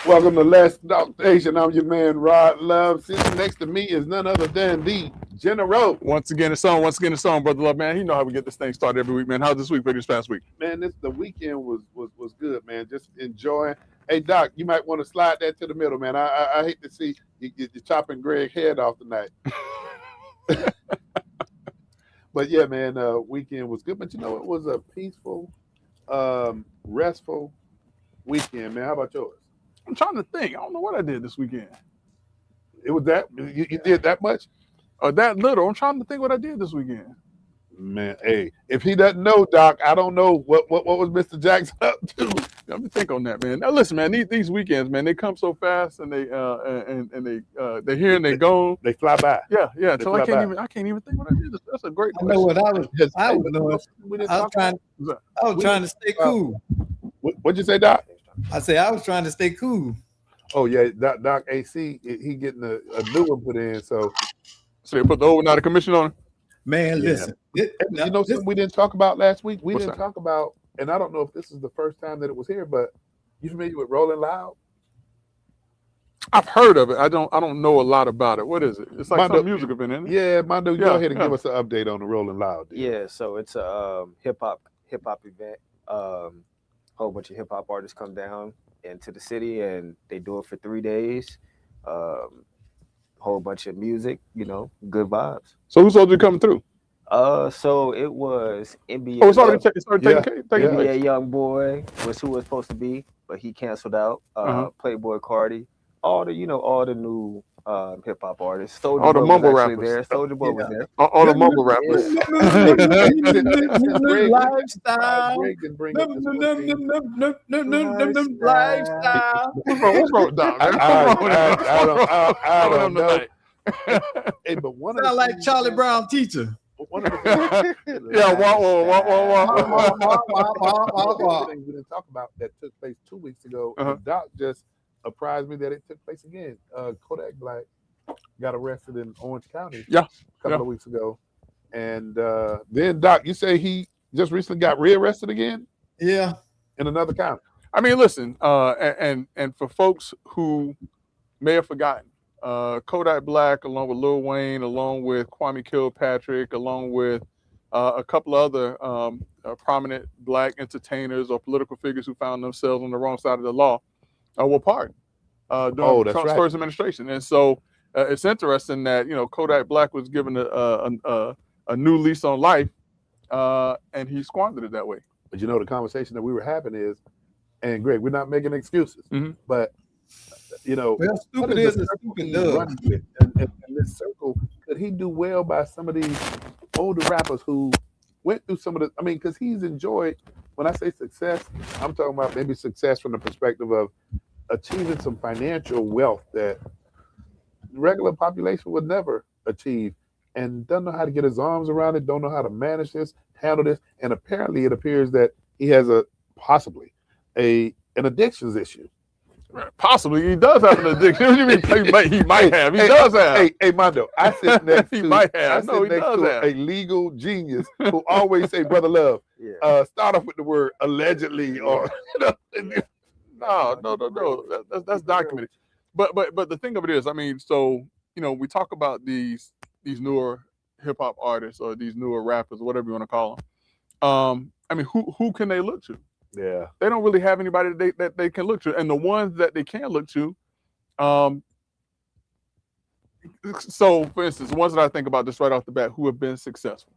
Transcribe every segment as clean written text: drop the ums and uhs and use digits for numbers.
Welcome to Let's Talk Station. I'm your man, Rod Love. Sitting next to me is none other than the General. Once again, it's on, Brother Love, man. You know how we get this thing started every week, man. How's this week for this past week? Man, the weekend was good, man. Just enjoying. Hey, Doc, you might want to slide that to the middle, man. I hate to see you chopping Greg's head off tonight. But yeah, man, weekend was good. But you know, it was a peaceful, restful weekend, man. How about yours? I'm trying to think. I don't know what I did this weekend. It was that you did that much? Or that little. I'm trying to think what I did this weekend. Man, hey, if he doesn't know, Doc, I don't know what was Mr. Jackson up to. Let me think on that, man. Now listen, man, these weekends, man, they come so fast and they're here and they gone. They fly by. Yeah. So I can't even think what I did. That's a great question. I know what I was doing. I was trying to stay cool. What'd you say, Doc? I said I was trying to stay cool. Oh yeah, Doc AC, he getting a new one put in. So they put the overnight commission on it. Man, listen. You know something we didn't talk about last week? We didn't talk about, and I don't know if this is the first time that it was here, but you familiar with Rolling Loud? I've heard of it. I don't know a lot about it. What is it? It's like some music event, isn't it? Yeah, Mondo, go ahead and give us an update on the Rolling Loud deal. Yeah, so it's a hip hop event. Whole bunch of hip hop artists come down into the city and they do it for 3 days. Whole bunch of music, good vibes. So who's supposed to be coming through? So it was NBA. Oh, it's already taking place. NBA Youngboy was who was supposed to be, but he canceled out. Playboy Cardi, all the new hip hop artists. Soulja all the Boy mumble was rappers. There. Soulja Boy was there. All the mumble rappers. Lifestyle. Lifestyle. What's wrong with Doc? I don't know. Hey, but one sound like Charlie Brown teacher. One of the things we didn't talk about that took place 2 weeks ago. And Doc just apprised me that it took place again. Kodak Black got arrested in Orange County a couple of weeks ago. And then, Doc, you say he just recently got rearrested again? Yeah. In another county. I mean, listen, and for folks who may have forgotten, Kodak Black, along with Lil Wayne, along with Kwame Kilpatrick, along with a couple of other prominent Black entertainers or political figures who found themselves on the wrong side of the law, were pardoned during Trump's first administration. And so it's interesting that Kodak Black was given a new lease on life, and he squandered it that way. But the conversation that we were having is, and Greg, we're not making excuses, but stupid is a stupid does. In this circle, could he do well by some of these older rappers who went through some of the? I mean, because he's enjoyed. When I say success, I'm talking about maybe success from the perspective of achieving some financial wealth that the regular population would never achieve, and doesn't know how to get his arms around it, don't know how to manage this, handle this, and apparently it appears that he has possibly an addictions issue. Possibly, he does have an addiction. What do you mean he might have? He does have. Hey, Mondo, I sit next he to might have. a legal genius who always say, "Brother Love." Start off with the word allegedly, or no. That's documented. But the thing of it is, I mean, so we talk about these newer hip hop artists or these newer rappers, or whatever you want to call them. I mean, who can they look to? Yeah, they don't really have anybody that they can look to, and the ones that they can look to, so for instance, the ones that I think about just right off the bat who have been successful,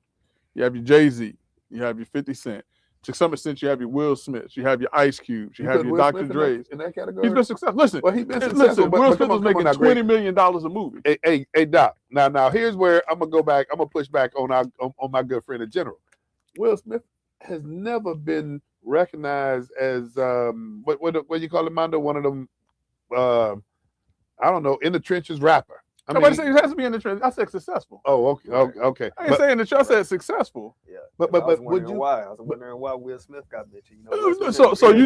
you have your Jay-Z, you have your 50 Cent, to some extent you have your Will Smiths, you have your Ice Cubes, you have your Dr. Dre's. In that category, he's been successful. Listen, he's been successful. Will Smith was making $20 million a movie. Hey, Doc. Now here's where I'm gonna go back. I'm gonna push back on my good friend in general. Will Smith has never been recognized as what you call it, Mondo? One of them, I don't know, in the trenches rapper. Nobody said he has to be in the trenches. I said successful. Oh, okay. I ain't saying that. I said successful. Yeah, but would you? Why? I was wondering why Will Smith got bitchy. So you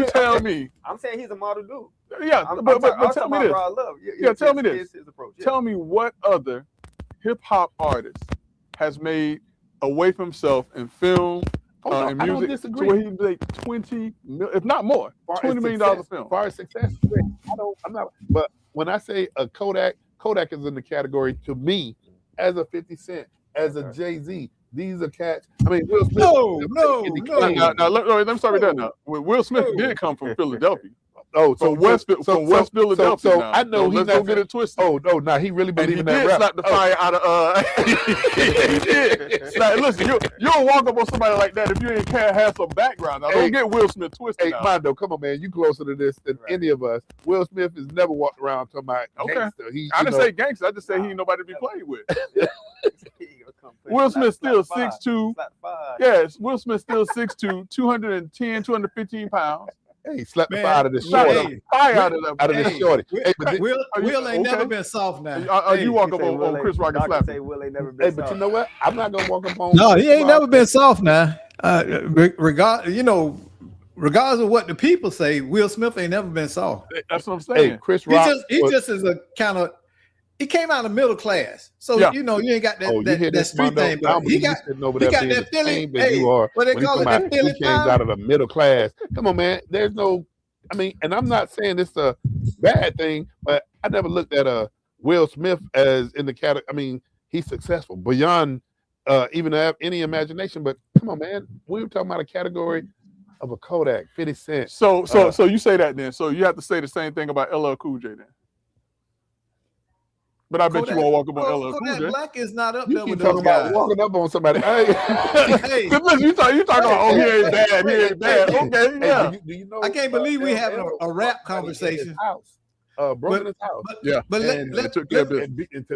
tell me. I'm saying he's a model dude. Yeah, but tell me this. Tell me this. Tell me what other hip hop artist has made away from himself in film, in I don't music, to disagree. where he make 20 mil, if not more, Far as $20 million a success- film. As far as success, I'm not. But when I say a Kodak is in the category to me as a 50 Cent, as a Jay-Z. These are cats. I mean, Will Smith. Now, let me start with that now. Will Smith did come from Philadelphia. Oh, From West Philadelphia. So now. I know let's go get it twisted. Oh no, nah, he really And believe he in that did rap. slap the fire out of. He did. Now, listen, you don't walk up on somebody like that if you ain't have some background. Now, don't get Will Smith twisted. Hey, now. Mondo, come on, man. You closer to this than any of us. Will Smith has never walked around talking about gangster. I didn't say gangster. I just said he ain't nobody to be played with. Will Smith still 6'2". Yes, Will Smith still 6'2", 210, 215 pounds. Hey, slapped the fire out of this Slap shorty. the fire out of this shorty. Hey, but Will ain't never been soft now. You walk up on Chris Rock and slap him. Will ain't never been but you know what? I'm not gonna walk up on. No, he ain't never been soft now. Regardless of what the people say, Will Smith ain't never been soft. That's what I'm saying. Hey, Chris Rock. He just is a kind of. He came out of middle class, so you ain't got that street thing. But he got that Philly. Hey, you are. What they call it? That Philly. He came out of the middle class. Come on, man. There's no. I mean, and I'm not saying it's a bad thing, but I never looked at Will Smith as in the category. I mean, he's successful beyond even any imagination. But come on, man. We were talking about a category of a Kodak, 50 Cent. So you say that then. So you have to say the same thing about LL Cool J then. But I bet you won't walk up on LL Cool J. Black is not up You there keep with talking those about guys. walking up on somebody. Hey, Listen, you talking about he ain't bad, he ain't bad. Okay, yeah. Do you know? I can't believe we having a rap conversation. Broke in his house. But They took care of business.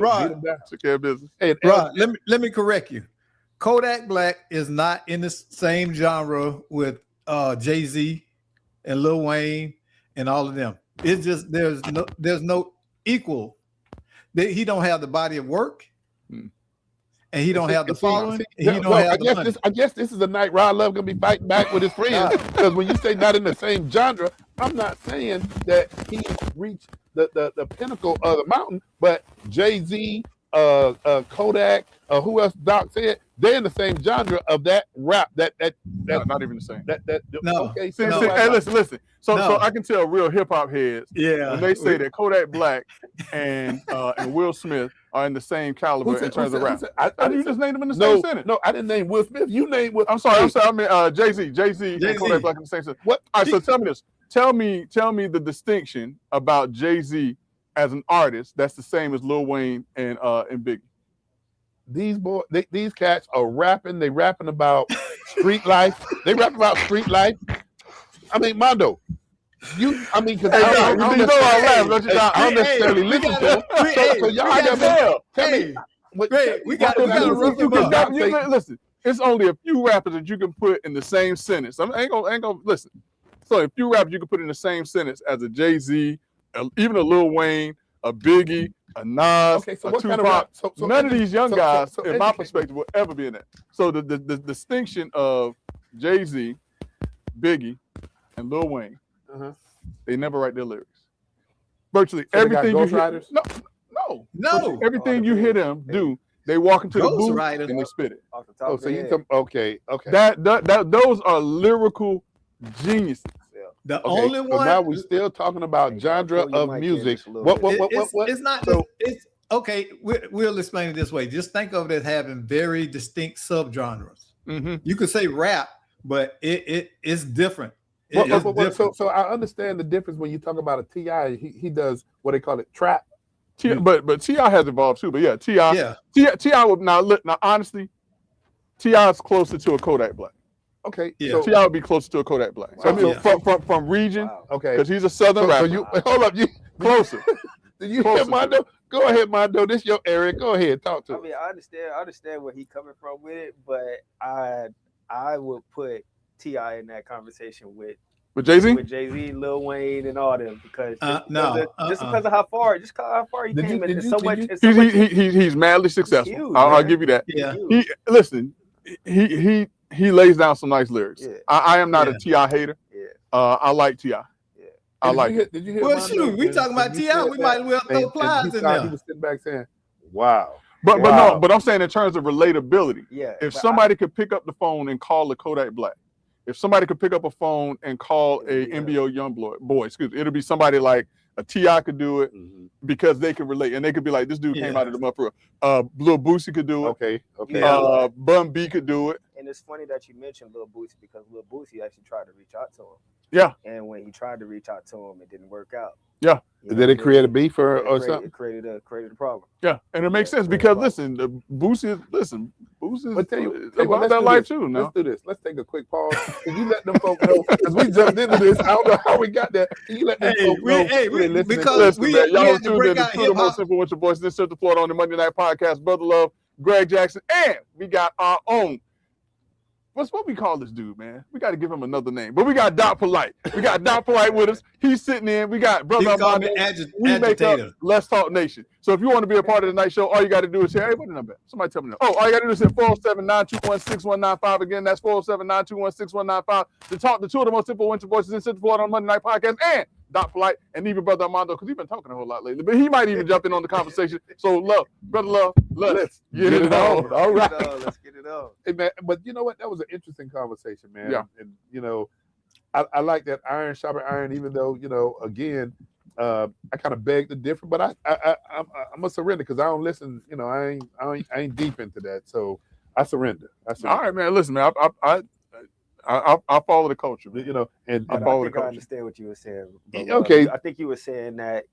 Took care of business. Hey, Rod, let me correct you. Kodak Black is not in the same genre with Jay-Z and Lil Wayne and all of them. It's just there's no equal. He don't have the body of work, and he don't have the following. And he don't have the money. I guess this is a night Rod Love gonna be fighting back with his friends because when you say not in the same genre, I'm not saying that he reached the pinnacle of the mountain, but Jay-Z, Kodak, who else? Doc said they're in the same genre of that rap. That No, not even the same. No. Okay, See, so hey, listen. So I can tell real hip hop heads when they say that Kodak Black and Will Smith are in the same caliber in terms of rap. You just named them in the same sentence. No, I didn't name Will Smith. You named Will. I'm sorry. I mean Jay-Z and Kodak Black in the same sentence. What? All right, so tell me this. Tell me the distinction about Jay-Z as an artist that's the same as Lil Wayne and Biggie. These cats are rapping. They rapping about street life. They rap about street life. I mean, Mondo, because I don't necessarily listen to them. So y'all got tell me. We got to rough him up. Listen, it's only a few rappers that you can put in the same sentence. I ain't gonna listen. So a few rappers you can put in the same sentence as a Jay-Z, even a Lil Wayne, a Biggie, a Nas, a Tupac. Kind of rap? None of these young guys, in my perspective, will ever be in that. So the distinction of Jay-Z, Biggie, and Lil Wayne, they never write their lyrics. Virtually everything you hear, no. Everything you hear them do, they walk into the booth and they spit it. Oh, so you come okay. That those are lyrical geniuses. The only one. So now we're still talking about genre of music. What? It's not. It's okay. We'll explain it this way. Just think of it as having very distinct subgenres. Mm-hmm. You could say rap, but it's different. So I understand the difference when you talk about a T.I. He does what they call it trap. But T.I. has evolved too. But yeah, T.I. would now honestly, T.I. is closer to a Kodak Black. Okay, so T.I. would be closer to a Kodak Black. So from region, okay, because he's a Southern rapper. Hold up, you closer. Did you hear Mondo? Go ahead, Mondo. This your area. Go ahead, talk to. I mean, I understand where he's coming from with it, but I would put T.I. in that conversation with Jay-Z, Lil Wayne, and all them because because of how far he came, and so much. He's madly successful. Huge, I'll give you that. Yeah. He lays down some nice lyrics. Yeah. I am not a T.I. hater. Yeah. I like T.I. Yeah. I like it. Did you hear? Well, shoot, we talking about T.I. We might as well throw plies in there. He was sitting back saying, "Wow." But Wow. no, but I'm saying in terms of relatability. Yeah. If but somebody could pick up the phone and call a Kodak Black, if somebody could pick up a phone and call a Yeah. MBO boy, excuse me, it'll be somebody like a T.I. could do it Mhm. because they can relate, and they could be like, this dude came Yeah. out of the mud for real. Lil Boosie could do it. Okay. Okay. Yeah. Bun B could do it. And it's funny that you mentioned Lil Boosie because Lil Boosie actually tried to reach out to him. Yeah. And when he tried to reach out to him, it didn't work out. Yeah. You know, Did it create a beef or it something? created a problem. Yeah, and it makes Yeah, sense yeah, because wow. listen, Boosie is But tell you about what, that let's life do too. this. Now, Let's do this. Let's take a quick pause. Can you let them folks know? Because we jumped into this. I don't know how we got there. Can you let them folks know who they listening because to? listen, we man, y'all had to tuned break in to out True the Most hip-hop. Simple with your voice. This is the Florida on the Monday Night Podcast. Brother Love, Greg Jackson, and we got our own. What we call this dude, man? We got to give him another name. But we got Doc Polite. We got Doc Polite with us. He's sitting in. We got Brother He called Armando. me We make up agitator. Let's Talk Nation. So if you want to be a part of the night show, all you got to do is say, hey, what the number? Somebody tell me that. Oh, all you got to do is hit 407-921-6195. Again, that's 407-921-6195 to talk to two of the most simple winter voices in Central Florida on Monday Night Podcast and Doc Polite and even Brother Armando, because he's been talking a whole lot lately. But he might even jump in on the conversation. So, Brother Love, let's get it on. All right. Let's get it on. Hey, man, but you know what? That was an interesting conversation, man. Yeah. And you know, I like that iron sharper iron, even though, you know, again, I kind of beg to differ, but I'm a surrender because I don't listen. You know, I ain't deep into that, so I surrender. All right, man. Listen, man. I follow the culture, man. You know, and I But follow I the think I culture. understand what you were saying. Yeah, okay. I think you were saying that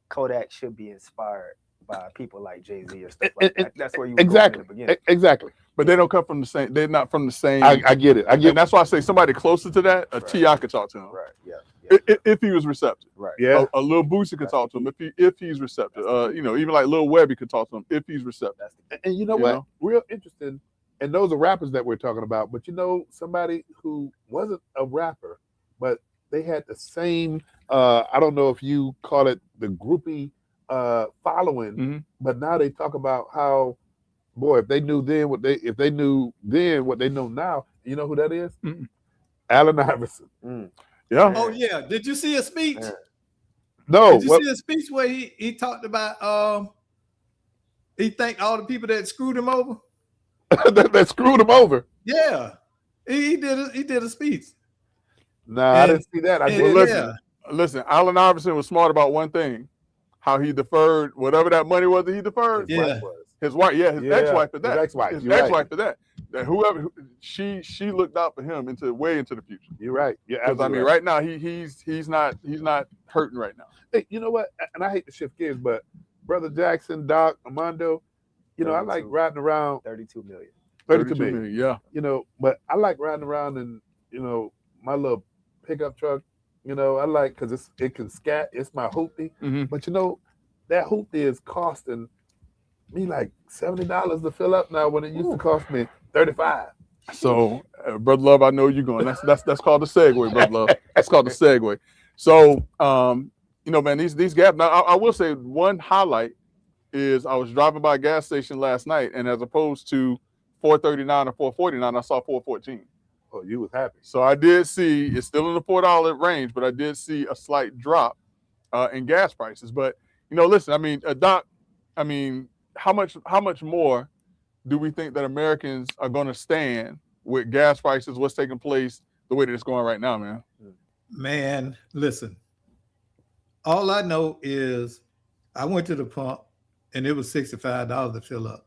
Kodak should be inspired by people like Jay-Z or stuff like that. That's where you were exactly, going in the beginning. exactly. But they don't come from the same. They're not from the same. I get it. I get and that's why I say somebody closer to that, a Right. T.I. could talk to him. Right. Yeah. If he was receptive. Right. Yeah. A Lil Boosie could That's talk the to him if he's receptive. You know, even like Lil Webby could talk to him if he's receptive. That's the And you know You what? know? Real interesting. And those are rappers that we're talking about. But you know, somebody who wasn't a rapper, but they had the same. I don't know if you call it the groupie following, Mhm. but now they talk about how, boy, if they knew then what they knew what they know now, you know who that is? Mm-mm. Allen Iverson. Yeah. Oh yeah, did you see a speech? Yeah. No, Did you see a speech where he talked about he thanked all the people that screwed him over? that screwed him over. Yeah, he did a speech. Nah, I And- didn't see that. I and- did. listen. Listen, Allen Iverson was smart about one thing: how he deferred whatever that money was that he deferred. Yeah. His wife, his ex-wife at that. His ex-wife. His You're right. ex-wife at that. That whoever she looked out for him way into the future. You're right. You're Because I absolutely mean, right. right now he's not hurting right now. Hey, you know what? And I hate to shift gears, but Brother Jackson, Doc, Armando, you know, I like 32. riding around 32 million. 32 million. Yeah. You know, but I like riding around in, you know, my little pickup truck. You know, I like because it can scat. It's my hoopty. Mm-hmm. But you know, that hoopty is costing me like $70 to fill up now when it used to cost me $35. So, Brother Love, I know you're going. That's called the segue, Brother Love. That's called the segue. So, you know, man, these gaps. Now, I will say one highlight is I was driving by a gas station last night, and as opposed to $4.39 or $4.49, I saw $4.14. Oh, you was happy. So I did see it's still in the $4 range, but I did see a slight drop in gas prices. But you know, listen, I mean, Doc, I mean, how much more do we think that Americans are going to stand with gas prices? What's taking place the way that it's going right now, man? Man, listen. All I know is I went to the pump and it was $65 to fill up.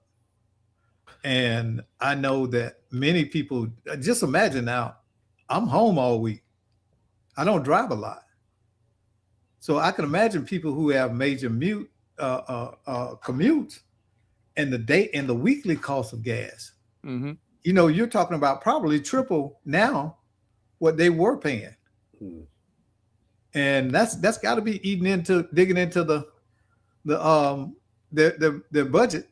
And I know that many people, just imagine now, I'm home all week. I don't drive a lot. So I can imagine people who have major commutes and the weekly cost of gas. Mm-hmm. You know, you're talking about probably triple now what they were paying. And that's got to be digging into their budget.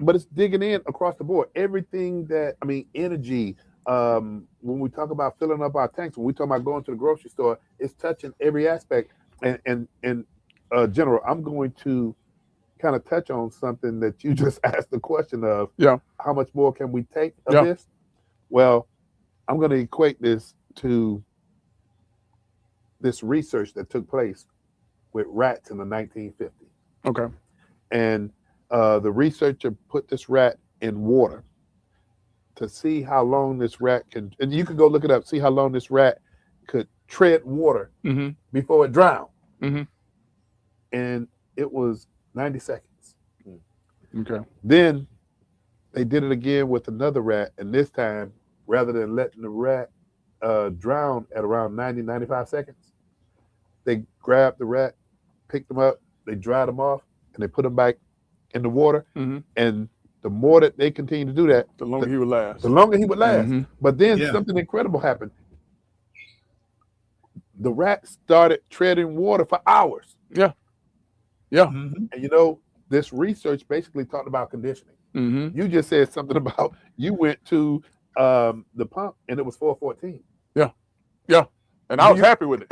But it's digging in across the board. Everything that, I mean, energy, when we talk about filling up our tanks, when we talk about going to the grocery store, it's touching every aspect. And General, I'm going to kind of touch on something that you just asked the question of. Yeah. How much more can we take of Yeah. this? Well, I'm going to equate this to this research that took place with rats in the 1950s. Okay. And the researcher put this rat in water to see how long this rat can, and you can go look it up, see how long this rat could tread water Mm-hmm. before it drowned. Mm-hmm. And it was 90 seconds. Okay. Then they did it again with another rat, and this time, rather than letting the rat drown at around 90, 95 seconds, they grabbed the rat, picked him up, they dried him off, and they put him back in the water. Mm-hmm. And the more that they continue to do that, The longer he would last. the longer he would last. Mhm. But then Yeah. something incredible happened. The rat started treading water for hours. Mhm. And you know, this research basically talked about conditioning. Mm-hmm. You just said something about you went to the pump and it was 414. And I was happy with it.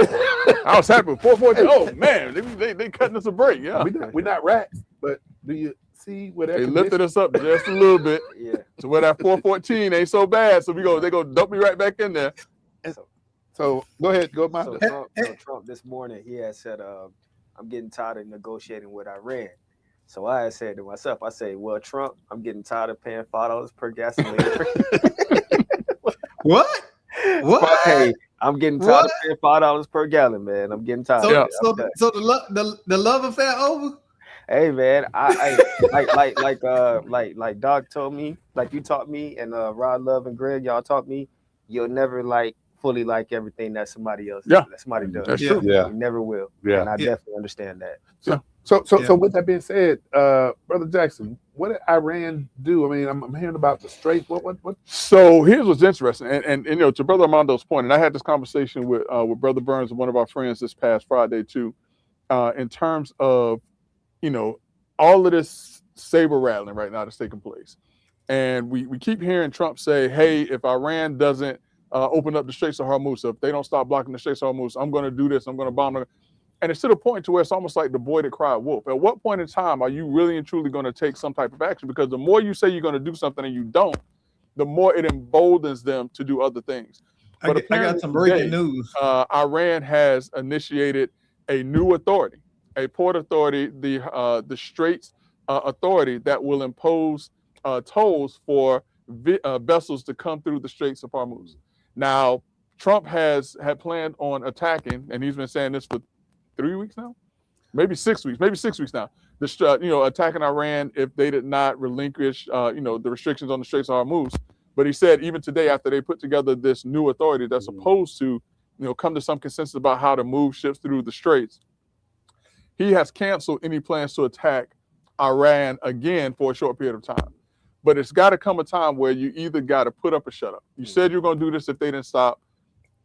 I was happy with 414. Oh man, they cutting us a break. Yeah. We're not rats, but do you see where that They lifted condition- us up just a little bit. Yeah. So where that 414 ain't so bad. So they go dump me right back in there. So go ahead, go my So Trump this morning, he had said, I'm getting tired of negotiating with Iran. So I had said to myself, I say, well, Trump, I'm getting tired of paying $5 per gasoline. What? What? Hey, I'm getting tired of paying $5 per gallon, man. I'm getting tired. So, Yeah. so the love affair over? Hey, man, I like Doc told me, like you taught me, and Rod Love and Greg, y'all taught me, you'll never fully like everything that somebody else Yeah. that somebody does. That's Yeah. true. Yeah. You never will. Yeah. And I Yeah. definitely understand that. So Yeah. with that being said, Brother Jackson, what did Iran do? I mean, I'm hearing about the Strait. What? So here's what's interesting, and you know, to Brother Armando's point, and I had this conversation with Brother Burns and one of our friends this past Friday too, in terms of, you know, all of this saber rattling right now that's taking place, and we keep hearing Trump say, "Hey, if Iran doesn't open up the Straits of Hormuz, if they don't stop blocking the Straits of Hormuz, I'm going to do this. I'm going to bomb them." And it's to the point to where it's almost like the boy that cried wolf. At what point in time are you really and truly going to take some type of action? Because the more you say you're going to do something and you don't, the more it emboldens them to do other things. I But got apparently some breaking today, news. Iran has initiated a new authority, a port authority, the Straits Authority, that will impose tolls for vessels to come through the Straits of Hormuz. Now, Trump had planned on attacking, and he's been saying this for 3 weeks now, maybe 6 weeks now. Attacking Iran if they did not relinquish, the restrictions on the Straits of Hormuz. But he said even today, after they put together this new authority that's supposed to, come to some consensus about how to move ships through the Straits, he has canceled any plans to attack Iran again for a short period of time. But it's got to come a time where you either got to put up or shut up. You said you're going to do this if they didn't stop.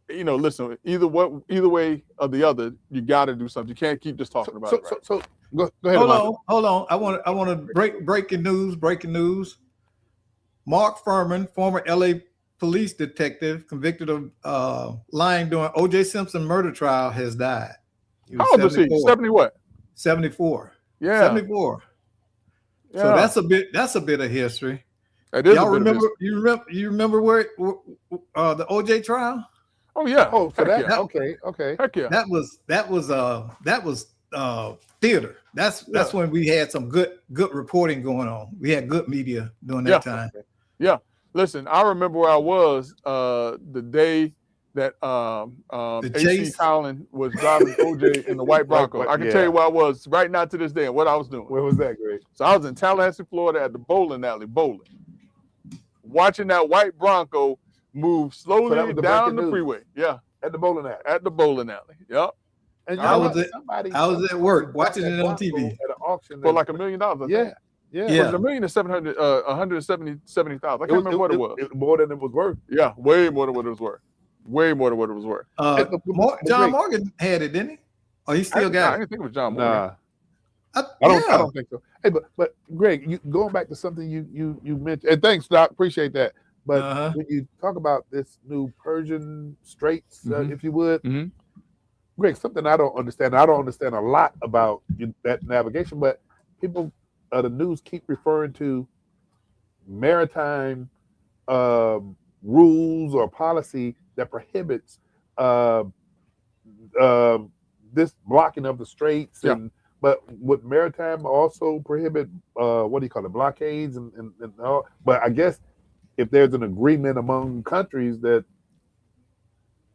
Listen, either way or the other, you got to do something. You can't keep just talking about it. Right? So go ahead. Hold on. I want to breaking news. Mark Furman, former LA police detective convicted of lying during O.J. Simpson murder trial, has died. He was How old is he? 70 what? 74. Yeah. 74. Yeah. So that's a bit of history. That is Y'all a bit of remember? You remember where the O.J. trial? Oh yeah. Oh, so Heck that yeah. okay. Heck yeah. That was theater. That's when we had some good reporting going on. We had good media during that time. Yeah. Listen, I remember where I was the day that AC chase? Collin was driving OJ in the white Bronco. I can tell you where I was right now to this day and what I was doing. Where was that, Greg? So I was in Tallahassee, Florida at the bowling alley, watching that white Bronco move slowly that was the down breaking the news. freeway. Yeah, At the bowling alley. at the bowling alley. Yep. And I was at work bought watching that it on Bronco TV. at an auction. For like $1 million, I think. yeah. Was it $1 million or 170,000? I can't remember what it was. More than it was worth. Yeah, way more than what it was worth. John Morgan had it, didn't he? Oh, he still I got it. didn't think it was John Morgan. Nah, I I don't think so. Hey, but Greg, you going back to something you mentioned, and thanks, Doc, appreciate that. But when you talk about this new Persian Straits, Mhm. if you would, Mhm. Greg, something I don't understand. I don't understand a lot about that navigation, but people, the news keep referring to maritime rules or policy that prohibits this blocking of the straits, Yeah. but would maritime also prohibit what do you call it, blockades and all? But I guess if there's an agreement among countries that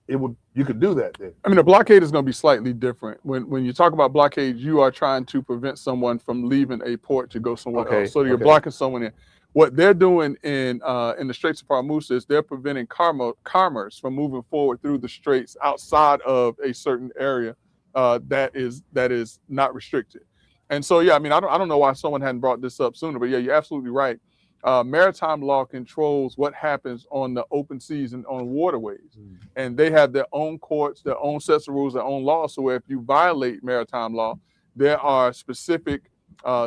you could do that then. I mean, a blockade is going to be slightly different. When you talk about blockades, you are trying to prevent someone from leaving a port to go somewhere else. So you're blocking someone in. What they're doing in the Straits of Hormuz is they're preventing commerce from moving forward through the straits outside of a certain area that is not restricted. And so, yeah, I mean, I don't know why someone hadn't brought this up sooner, but yeah, you're absolutely right. Maritime law controls what happens on the open seas and on waterways. And they have their own courts, their own sets of rules, their own laws. So if you violate maritime law, there are specific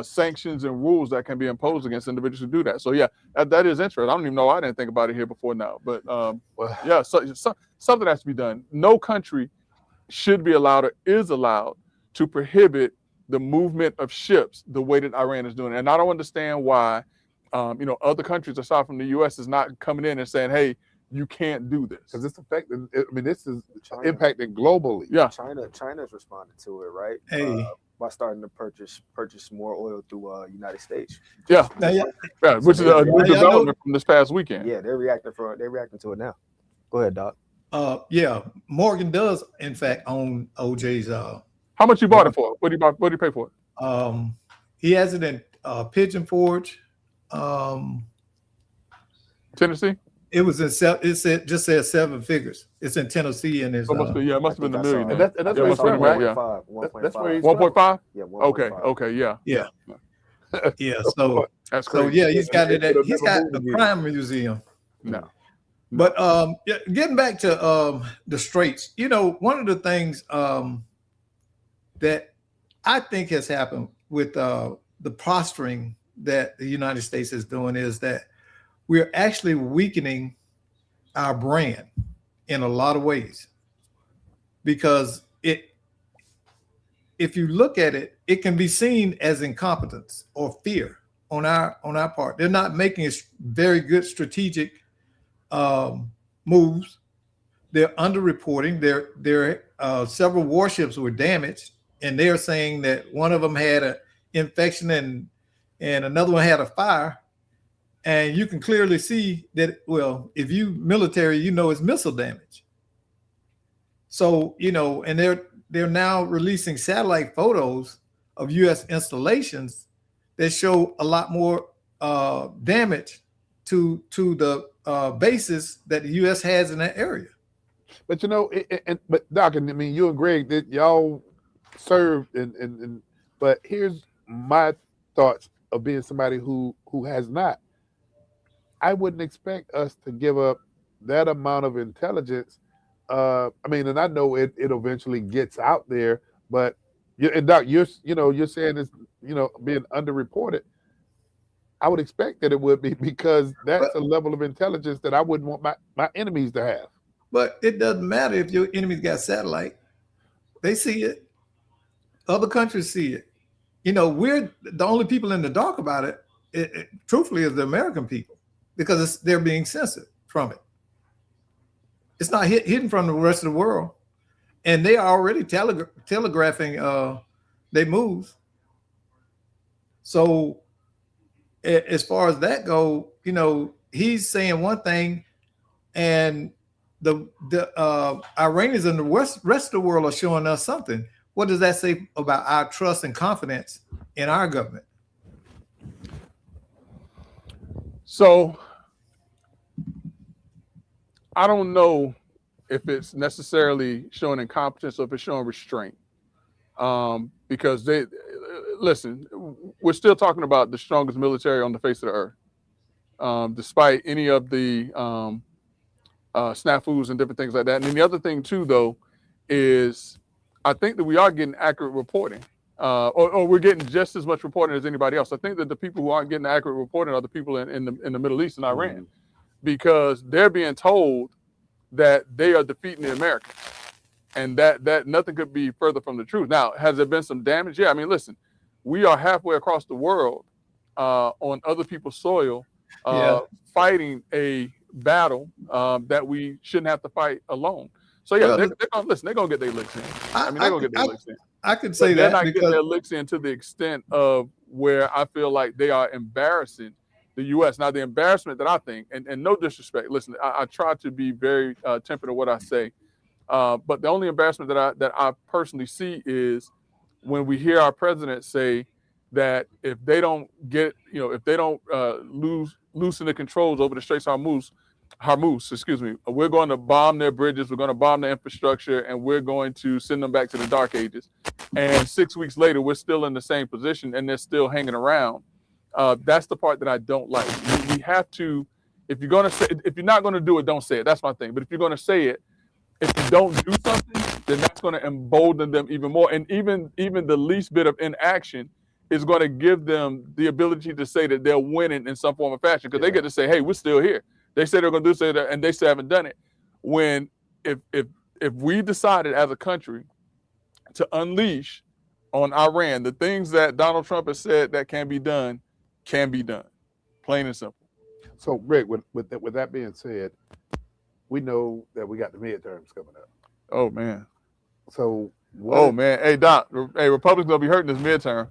sanctions and rules that can be imposed against individuals who do that. So yeah, that is interesting. I don't even know why I didn't think about it here before now. But yeah, so something has to be done. No country should be allowed or is allowed to prohibit the movement of ships the way that Iran is doing. And I don't understand why other countries aside from the U.S. is not coming in and saying, hey, you can't do this. Because it's affecting, I mean, this is impacting globally. Yeah. China's responded to it, right? Hey. By starting to purchase more oil through United States. Yeah. Which is a new development from this past weekend. Yeah, they're reacting to it now. Go ahead, Doc. Yeah, Morgan does in fact own OJ's. How much you bought it for? What do you pay for it? He has it in Pigeon Forge. Tennessee. It was in just says 7 figures. It's in Tennessee, and it's it must have been the million. And that's where he's from, right? That's where he's 1.5. Yeah. 1.5. Okay. Yeah. Yeah. So that's crazy. So yeah, he's got it. He's got the Crime Museum. No. But getting back to the Straits, one of the things that I think has happened with the posturing that the United States is doing is that we're actually weakening our brand in a lot of ways, because if you look at it, it can be seen as incompetence or fear on our part. They're not making very good strategic moves. They're underreporting. There several warships were damaged, and they're saying that one of them had an infection and another one had a fire. And you can clearly see that, well, if you military, it's missile damage. So, and they're now releasing satellite photos of U.S. installations that show a lot more damage to the bases that the U.S. has in that area. But but Doc, I mean, you and Greg, that y'all served, but here's my thoughts of being somebody who has not. I wouldn't expect us to give up that amount of intelligence. I mean, and I know it eventually gets out there, but and Doc, you're saying it's being underreported. I would expect that it would be, because that's a level of intelligence that I wouldn't want my enemies to have. But it doesn't matter if your enemy's got satellite. They see it. Other countries see it. We're the only people in the dark about it truthfully, is the American people, because they're being censored from it. It's not hidden from the rest of the world. And they are already telegraphing their moves. So as far as that go, he's saying one thing, and the Iranians and the rest of the world are showing us something. What does that say about our trust and confidence in our government? So I don't know if it's necessarily showing incompetence or if it's showing restraint. Because we're still talking about the strongest military on the face of the earth, despite any of the snafus and different things like that. And then the other thing too, though, is I think that we are getting accurate reporting, or we're getting just as much reporting as anybody else. I think that the people who aren't getting accurate reporting are the people in the Middle East and Iran, because they're being told that they are defeating the Americans, and that nothing could be further from the truth. Now, has there been some damage? Yeah, I mean, listen, we are halfway across the world on other people's soil, fighting a battle that we shouldn't have to fight alone. So yeah, they're gonna get their licks in. They're gonna get their licks in. I can say But they're that not getting because their licks in to the extent of where I feel like they are embarrassing the U.S. Now, the embarrassment that I think, and no disrespect, listen, I try to be very tempered in what I say, but the only embarrassment that I personally see is when we hear our president say that if they don't get, if they don't loosen the controls over the Straits of Hormuz, excuse me, we're going to bomb their bridges, we're going to bomb their infrastructure, and we're going to send them back to the dark ages. And 6 weeks later, we're still in the same position and they're still hanging around. That's the part that I don't like. We have to, if you're not going to do it, don't say it. That's my thing. But if you're going to say it, if you don't do something, then that's going to embolden them even more. And even the least bit of inaction is going to give them the ability to say that they're winning in some form or fashion, because they get to say, hey, we're still here. They say they're going to do that, and they still haven't done it. When if we decided as a country to unleash on Iran the things that Donald Trump has said that can be done, plain and simple. So, Greg, with that being said, we know that we got the midterms coming up. Oh man. So, man, hey Doc, hey, Republicans gonna be hurting this midterm.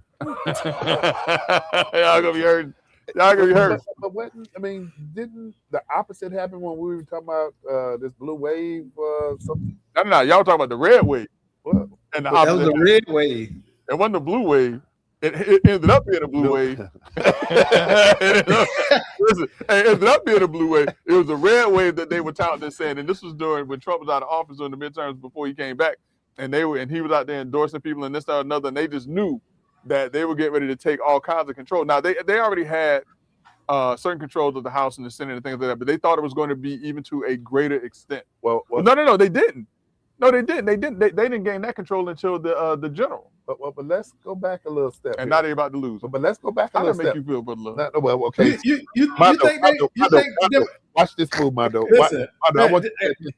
Y'all gonna be hurting. But what, I mean, didn't the opposite happen when we were talking about this blue wave? Something? No, y'all talking about the red wave. What? And the that was opposite. the red wave. It wasn't the blue wave. It ended up being a blue wave. It ended up being a blue wave. It was a red wave that they were touting and saying, and this was during when Trump was out of office during the midterms before he came back, and he was out there endorsing people and this, that, or another, and they just knew that they were getting ready to take all kinds of control. Now they already had certain controls of the House and the Senate and things like that, but they thought it was going to be even to a greater extent. Well, no, they didn't. No, they didn't. They didn't gain that control until the general. But let's go back a little step. And now they're about to lose. But let's go back a How little that make step. you feel, Brother Love? No, well, okay. You think Watch this move, Mando. Listen,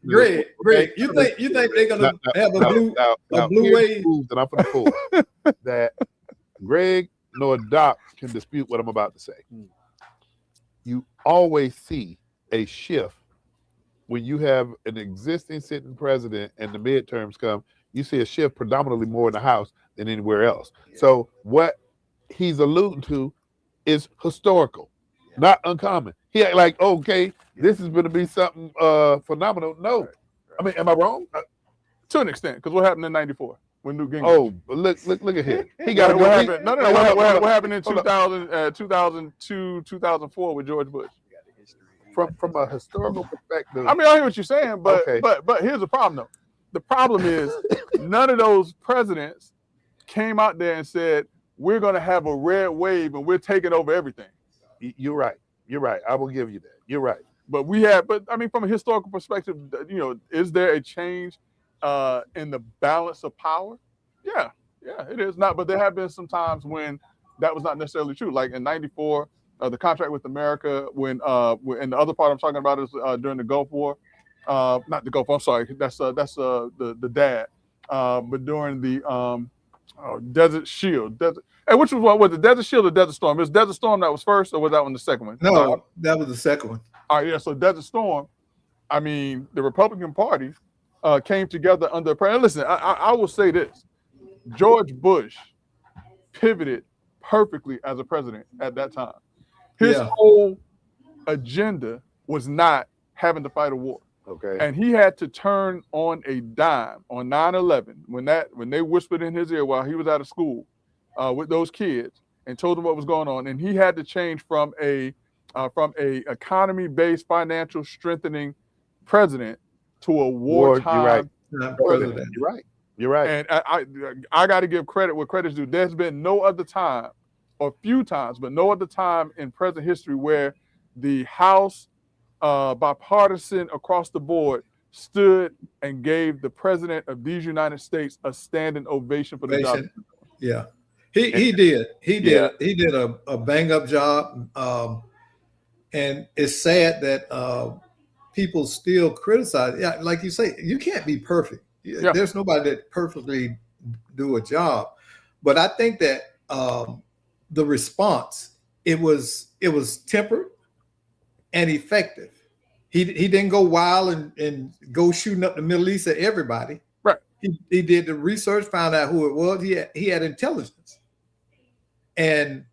Greg, you think they're gonna have a blue wave? That I'm gonna pull that Greg nor Doc can dispute what I'm about to say. You always see a shift when you have an existing sitting president and the midterms come. You see a shift predominantly more in the House than anywhere else. Yeah. So what he's alluding to is historical, not uncommon. He act like, okay, this is going to be something phenomenal. No, I mean, am I wrong? To an extent, because what happened in '94 when Newt Gingrich? Oh, but look at him. He got what happened. What happened in 2002, 2004 with George Bush? From a historical perspective. I mean, I hear what you're saying, but here's the problem though. The problem is none of those presidents came out there and said, we're going to have a red wave and we're taking over everything. You're right. I will give you that. You're right. But I mean, from a historical perspective, is there a change in the balance of power? Yeah, it is not. But there have been some times when that was not necessarily true. Like in '94, the contract with America, when and the other part I'm talking about is during the Gulf War. Not the Gulf. I'm sorry. That's the dad. But during the Desert Shield, which was what was the Desert Shield or Desert Storm? It was Desert Storm that was first, or was that one the second one? No, that was the second one. All right, yeah. So Desert Storm. I mean, the Republican Party came together under prayer. Listen, I will say this: George Bush pivoted perfectly as a president at that time. His whole agenda was not having to fight a war. Okay. And he had to turn on a dime on 9/11 when they whispered in his ear while he was out of school with those kids and told them what was going on. And he had to change from a economy-based financial strengthening president to a wartime president. You're right. And I got to give credit where credit's due. There's been no other time, or few times, but no other time in present history where the House, bipartisan across the board, stood and gave the president of these United States a standing ovation for the job. Yeah, he did. He did a bang up job, and it's sad that people still criticize. Yeah, like you say, you can't be perfect. Yeah. There's nobody that perfectly do a job, but I think that the response it was tempered and effective. He didn't go wild and go shooting up the Middle East at everybody. Right. He did the research, found out who it was. He had intelligence, and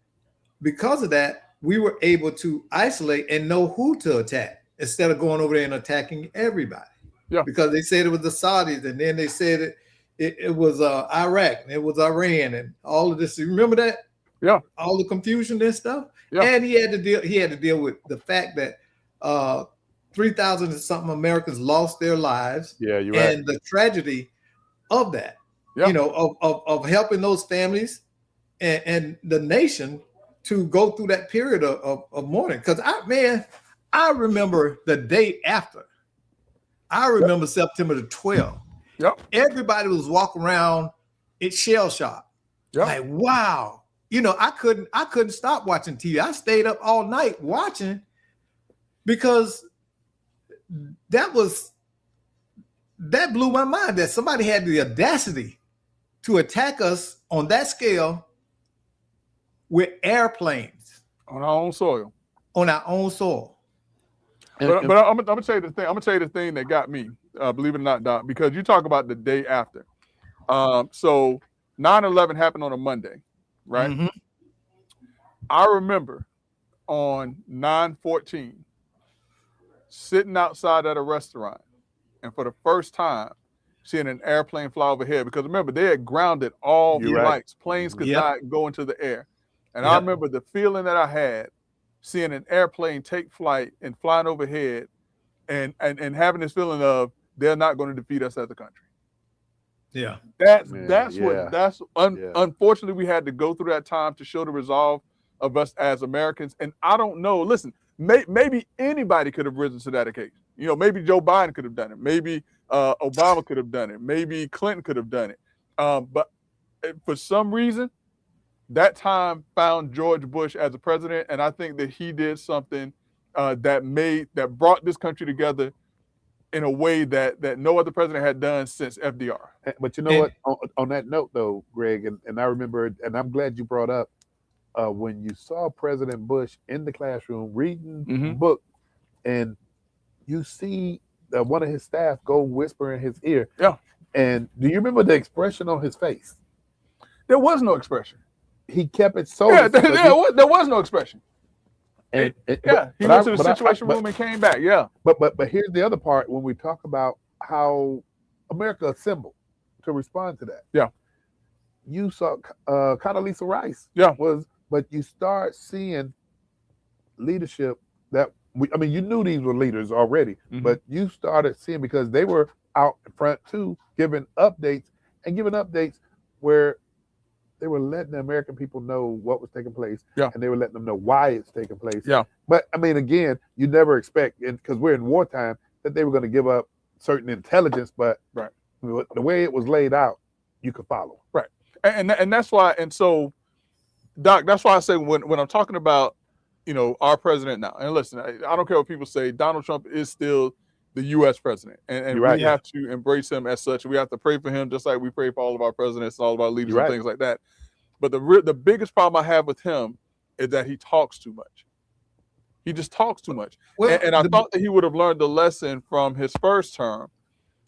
because of that, we were able to isolate and know who to attack instead of going over there and attacking everybody. Yeah. Because they said it was the Saudis, and then they said it was Iraq, and it was Iran, and all of this. You remember that? Yeah. All the confusion and stuff. Yeah. And he had to deal with the fact that 3,000 and something Americans lost their lives. Yeah, you're right. And the tragedy of that, Yeah. you know, of helping those families and the nation to go through that period of mourning. Because I remember the day after. I remember September the 12th. Yep. Everybody was walking around, it's shell shock. Yep. Like, wow. You know, I couldn't stop watching TV. I stayed up all night watching because that blew my mind that somebody had the audacity to attack us on that scale with airplanes On our own soil. on our own soil. But I'm gonna tell you the thing. I'm gonna tell you the thing that got me, believe it or not, Doc, because you talk about the day after. So 9/11 happened on a Monday, right? Mhm. I remember on 9/14 sitting outside at a restaurant, and for the first time seeing an airplane fly overhead. Because remember, they had grounded all You're right. flights. Planes could Yep. not go into the air. And I Yep. remember the feeling that I had seeing an airplane take flight and flying overhead and having this feeling of they're not going to defeat us as a country. Yeah. Unfortunately, we had to go through that time to show the resolve of us as Americans. And I don't know, listen, maybe anybody could have risen to that occasion. You know, maybe Joe Biden could have done it. Maybe Obama could have done it. Maybe Clinton could have done it. But for some reason, that time found George Bush as a president, and I think that he did something that brought this country together in a way that no other president had done since FDR. But you know what? On that note, though, Greg, and I remember, and I'm glad you brought up when you saw President Bush in the classroom reading the book, and you see one of his staff go whisper in his ear. Yeah. And do you remember the expression on his face? There was no expression. He kept it so. Yeah, there was no expression. He went to the situation room and came back. Yeah. But here's the other part when we talk about how America assembled to respond to that. Yeah. You saw Condoleezza Rice. Yeah. But you start seeing leadership that you knew these were leaders already, but you started seeing because they were out in front too, giving updates where they were letting the American people know what was taking place, and they were letting them know why it's taking place. Yeah. But again, you never expect, because we're in wartime, that they were going to give up certain intelligence, but the way it was laid out, you could follow. Right. And that's why, and so, Doc, that's why I say when I'm talking about, our president now, and listen, I don't care what people say, Donald Trump is still the U.S. president, and we have to embrace him as such. We have to pray for him just like we pray for all of our presidents, all of our leaders, and things like that. But the biggest problem I have with him is that he talks too much. He just talks too much. Well, and I thought that he would have learned the lesson from his first term,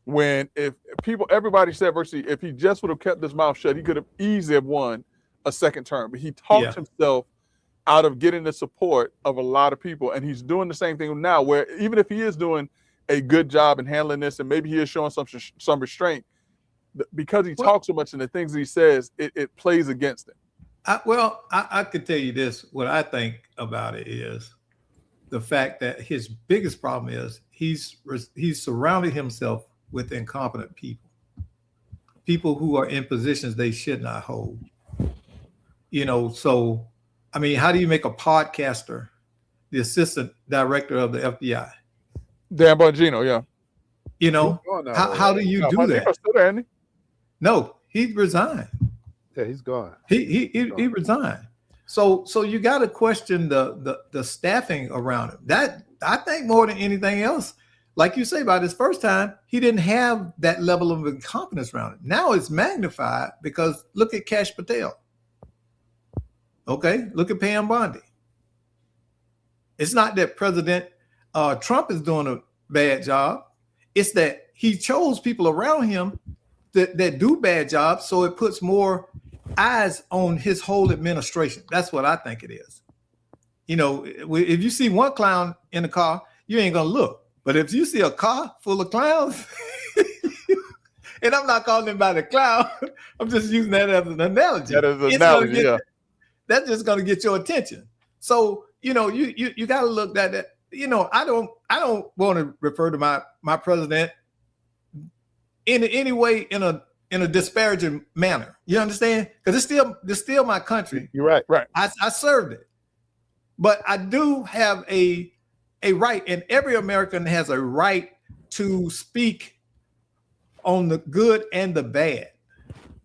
when everybody said virtually, if he just would have kept his mouth shut, he could have easily have won a second term. But he talked himself out of getting the support of a lot of people, and he's doing the same thing now, where even if he is doing a good job in handling this, and maybe he is showing some restraint, because he talks so much and the things he says, it plays against him. I could tell you this. What I think about it is the fact that his biggest problem is he's surrounded himself with incompetent people who are in positions they should not hold. So how do you make a podcaster the assistant director of the FBI? Dan Bongino, yeah. How do you do that? Still there, isn't he? No, he resigned. Yeah, he's gone. He resigned. So you got to question the staffing around him. That, I think, more than anything else, like you say, about his first time, he didn't have that level of incompetence around him. Now it's magnified because look at Kash Patel. Okay, look at Pam Bondi. It's not that President Trump is doing a bad job. It's that he chose people around him that do bad jobs, so it puts more eyes on his whole administration. That's what I think it is. You know, if you see one clown in a car, you ain't gonna look. But if you see a car full of clowns, and I'm not calling anybody a clown, I'm just using that as an analogy. That is an analogy, yeah. That's just gonna get your attention. So, you know, you gotta look at that. You know, I don't want to refer to my president in any way in a disparaging manner. You understand? Because it's still my country. You're right. Right. I served it. But I do have a right, and every American has a right to speak on the good and the bad.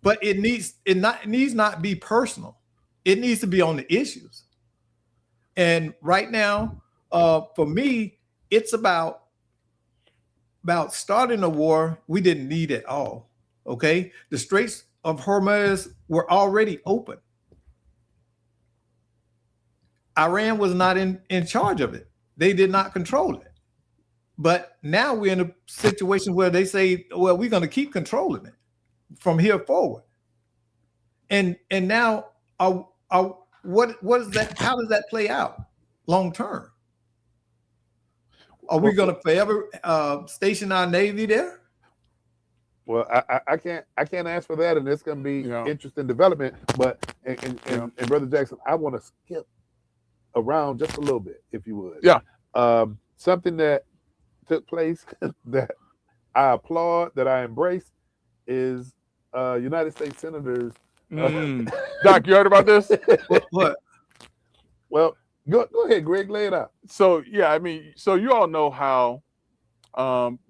But it needs not be personal. It needs to be on the issues. And right now, for me, it's about starting a war we didn't need at all. Okay, the Straits of Hormuz were already open. Iran was not in charge of it. They did not control it. But now we're in a situation where they say, well, we're going to keep controlling it from here forward. And now what is that? How does that play out long term? Are we going to forever station our Navy there? Well, I can't ask for that, and it's going to be interesting development. But and Brother Jackson, I want to skip around just a little bit, if you would. Yeah. Something that took place that I applaud, that I embrace, is United States senators. Doc, you heard about this? What? Well, go ahead, Greg, lay it out. So yeah, I mean, so you all know how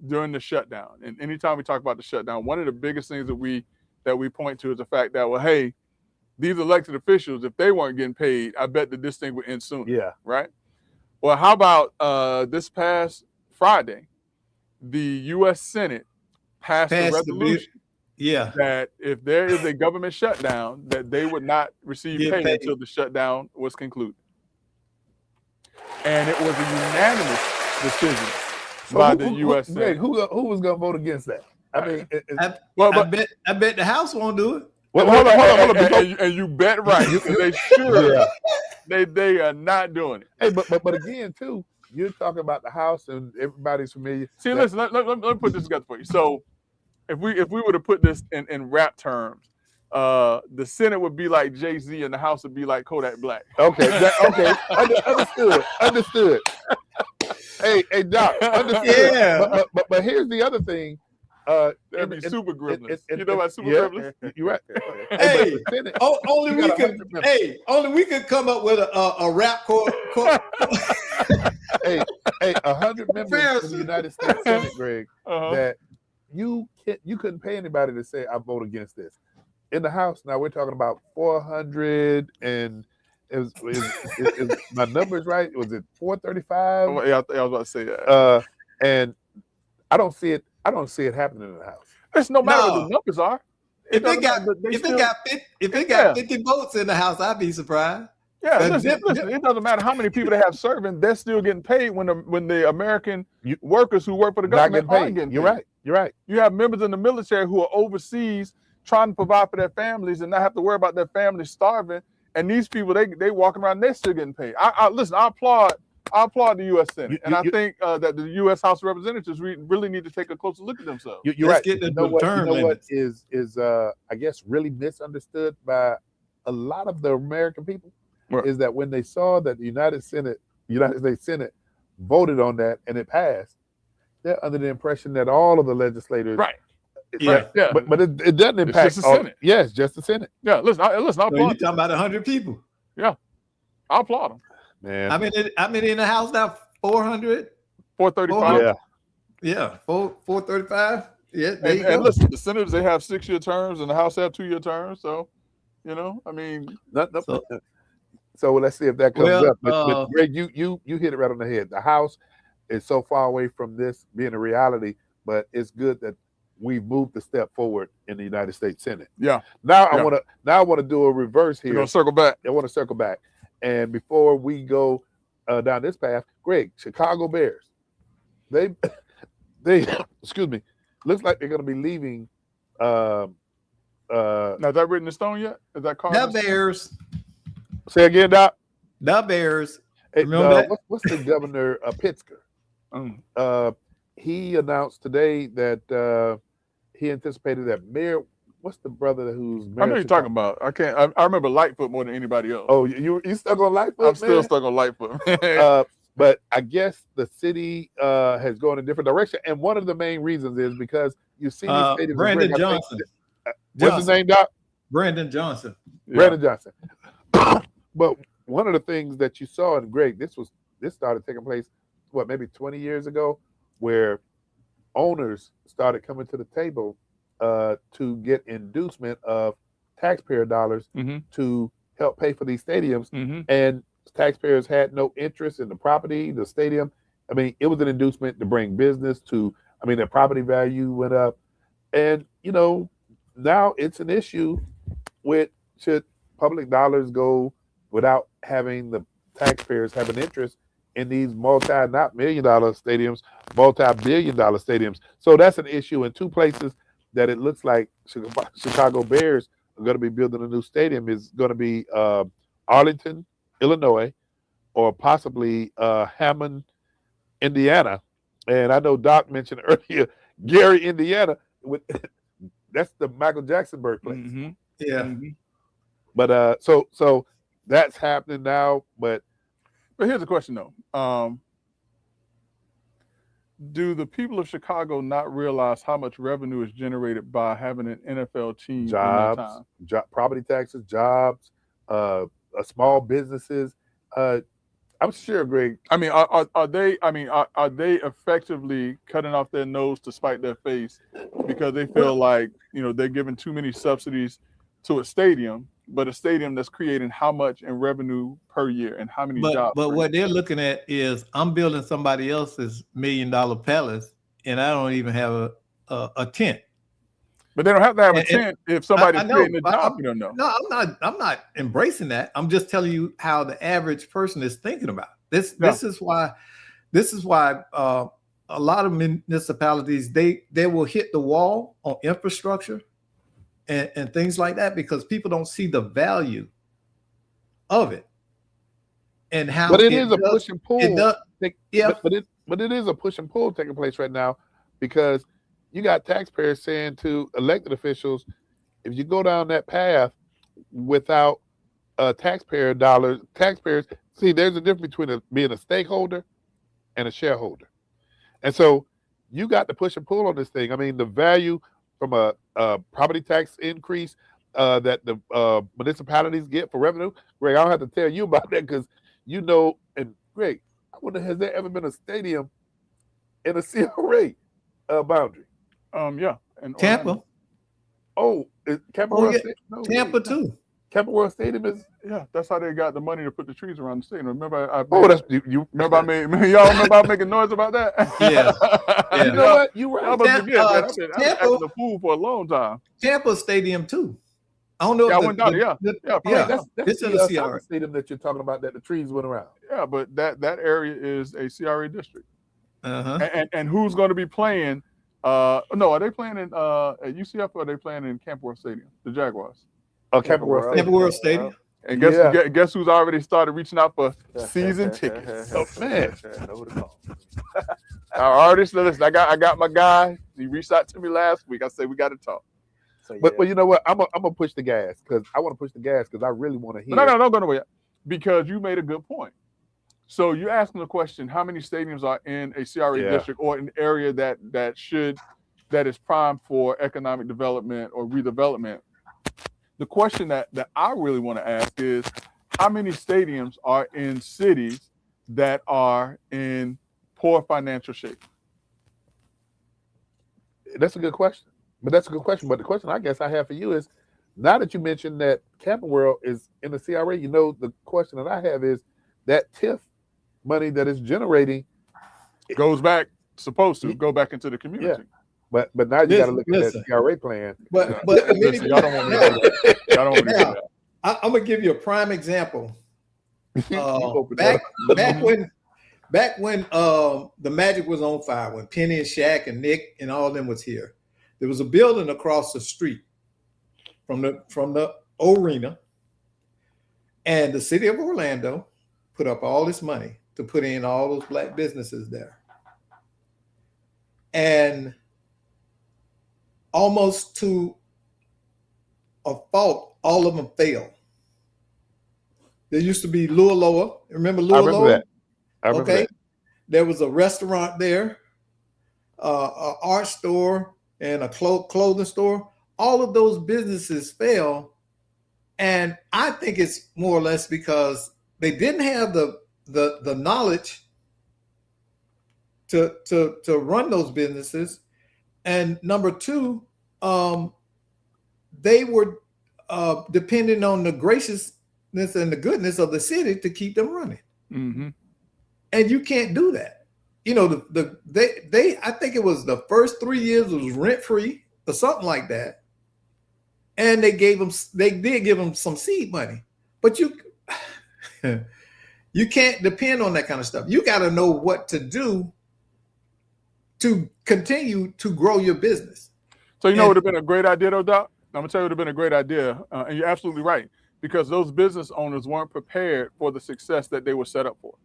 during the shutdown, and anytime we talk about the shutdown, one of the biggest things that we point to is the fact that, well, hey, these elected officials, if they weren't getting paid, I bet that this thing would end sooner. Yeah. Right? Well, how about this past Friday, the U.S. Senate passed a resolution that if there is a government shutdown, that they would not receive pay until the shutdown was concluded. And it was a unanimous decision by the U.S. Senate. Who was going to vote against that? I mean, I bet the House won't do it. Well, hold on. And you bet right. They sure they are not doing it. Hey, but again, too, you're talking about the House, and everybody's familiar. See, listen, let me put this together for you. So, if we were to put this in rap terms, the Senate would be like Jay-Z, and the House would be like Kodak Black. Okay, understood. Hey, Doc, understood. Yeah. But here's the other thing. That'd be super gremlins. You know about super gremlins? You're right. Hey, only we could come up with a rap chord. Hey, 100 members of the United States Senate, Greg, that you couldn't pay anybody to say I vote against this. In the House, now we're talking about 400, and is my numbers right? Was it 435? Oh, yeah, I was about to say that. And I don't see it happening in the House. It's no matter what the numbers are. If they got 50 votes in the House, I'd be surprised. Yeah, listen, it doesn't matter how many people they have serving; they're still getting paid when the American workers who work for the government aren't getting paid. You're right. You have members in the military who are overseas trying to provide for their families and not have to worry about their families starving. And these people, they walking around, they're still getting paid. I applaud the U.S. Senate, and I think that the U.S. House of Representatives really need to take a closer look at themselves. You're right. You know what is I guess really misunderstood by a lot of the American people is that when they saw that the United States Senate voted on that and it passed, they're under the impression that all of the legislators, right? Yeah. But it doesn't impact. It's just the Senate. Yes, just the Senate. Yeah, listen, I applaud. So you're talking about 100 people. Yeah, I applaud them. Man, I'm in the House now. 400, 435. Yeah, 435. Yeah, there you and go. Listen, the senators, they have 6-year terms, and the House have 2-year terms. So, I mean, so let's see if that comes up. But Greg, you hit it right on the head. The House is so far away from this being a reality, but it's good that we've moved a step forward in the United States Senate. Yeah. Now I want to do a reverse here. We're gonna circle back. I want to circle back. And before we go down this path, Greg, Chicago Bears, they excuse me, looks like they're going to be leaving Now, Now, is that written in stone yet? Is that carved? The in stone? Bears. say again, Doc. The Bears. Hey, Remember that? what's the governor of Pittsburgh? He announced today that he anticipated that Mayor. What's the brother who's mayor? I know you're talking about. I remember Lightfoot more than anybody else. Oh, you stuck on Lightfoot? I'm still man? stuck on Lightfoot. But I guess the city has gone in a different direction, and one of the main reasons is because you see these stadiums. Brandon Greg, I think- Johnson. What's his name, Doc? Brandon Johnson. Yeah. Brandon Johnson. But one of the things that you saw in Greg, this started taking place, maybe 20 years ago, where owners started coming to the table to get inducement of taxpayer dollars Mhm. to help pay for these stadiums. Mhm. And taxpayers had no interest in the property, the stadium. I mean, it was an inducement to bring business to, their property value went up. And, now it's an issue with should public dollars go without having the taxpayers have an interest in these not $1 million stadiums, multi-billion dollar stadiums. So that's an issue in two places that it looks like Chicago Bears are going to be building a new stadium is going to be Arlington, Illinois, or possibly Hammond, Indiana. And I know Doc mentioned earlier Gary, Indiana. That's the Michael Jackson birthplace. Mhm. Yeah. Mhm. But so that's happening now. But here's the question though. Do the people of Chicago not realize how much revenue is generated by having an NFL team in their jobs, time? property taxes, jobs, small businesses. I'm sure, Greg. I mean, are they? I mean, are they effectively cutting off their nose to spite their face because they feel like they're giving too many subsidies to a stadium, but a stadium that's creating how much in revenue per year and how many jobs? But what they're looking at is I'm building somebody else's $1 million palace, and I don't even have a tent. But they don't have to have a tent if somebody's creating a job for them, though. No, I'm not embracing that. I'm just telling you how the average person is thinking about it. This is why a lot of municipalities they will hit the wall on infrastructure and things like that because people don't see the value of it and how. But it is a push and pull. It does. Yeah. But it is a push and pull taking place right now because you got taxpayers saying to elected officials, if you go down that path without taxpayer dollars, taxpayers see there's a difference between being a stakeholder and a shareholder. And so you got to push and pull on this thing. I mean, the value from a property tax increase that the municipalities get for revenue. Greg, I don't have to tell you about that because and Greg, I wonder, has there ever been a stadium in a CRA boundary? Yeah. And Tampa. Oh, is Campbell World yeah. Stadium? No, Tampa too. Campbell World Stadium is. Yeah, that's how they got the money to put the trees around the stadium. Remember, That's you. Remember, y'all remember I making noise about that? Yeah. You know what? You I right. must forget, man. I've been Tampa- acting a fool for a long time. Tampa Stadium too. I don't know. Yeah, I if went down there. Yeah, yeah. That's It's in the the soccer CRA. stadium that you're talking about that the trees went around. Yeah, but that area is a CRA district. Uh-huh. And who's going to be playing? No, are they playing in at UCF or are they playing in Camp World Stadium? The Jaguars. Oh, Campbell World Stadium. Tampa World Stadium. And Yeah. guess who's already started reaching out for season tickets? Oh man. Our artist, listen, I got my guy. He reached out to me last week. I said we got to talk. But you know what? I'm gonna push the gas because I want to push the gas because I really want to hear. No, don't go nowhere. Because you made a good point. So you're asking the question: how many stadiums are in a CRA district or an area that is primed for economic development or redevelopment? The question that I really want to ask is: how many stadiums are in cities that are in poor financial shape? That's a good question. But the question I guess I have for you is, now that you mentioned that Campbell World is in the CRA, the question that I have is that TIF money that is generating Goes back, supposed to go back into the community. but now you got to look at Listen. that CRA plan. But Listen, y'all don't want me to do that. Y'all don't want me to do Now, that. I'm gonna give you a prime example. You opened up. Back when the Magic was on fire, when Penny and Shaq and Nick and all of them was here, There was a building across the street from the arena, and the city of Orlando put up all this money to put in all those black businesses there. And almost to a fault, all of them failed. There used to be Lualoa. Remember Lualoa? I remember that. I remember Okay. that. There was a restaurant there, an art store, and a clothing store. All of those businesses failed. And I think it's more or less because they didn't have the knowledge to run those businesses. And number two, they were depending on the graciousness and the goodness of the city to keep them running. Mm-hmm. And you can't do that. You know, they I think it was the first 3 years was rent free or something like that. And they did give them some seed money, but you can't depend on that kind of stuff. You got to know what to do to continue to grow your business. So you know, it would have been a great idea, though, Doc. I'm gonna tell you, it would have been a great idea, and you're absolutely right, because those business owners weren't prepared for the success that they were set up for.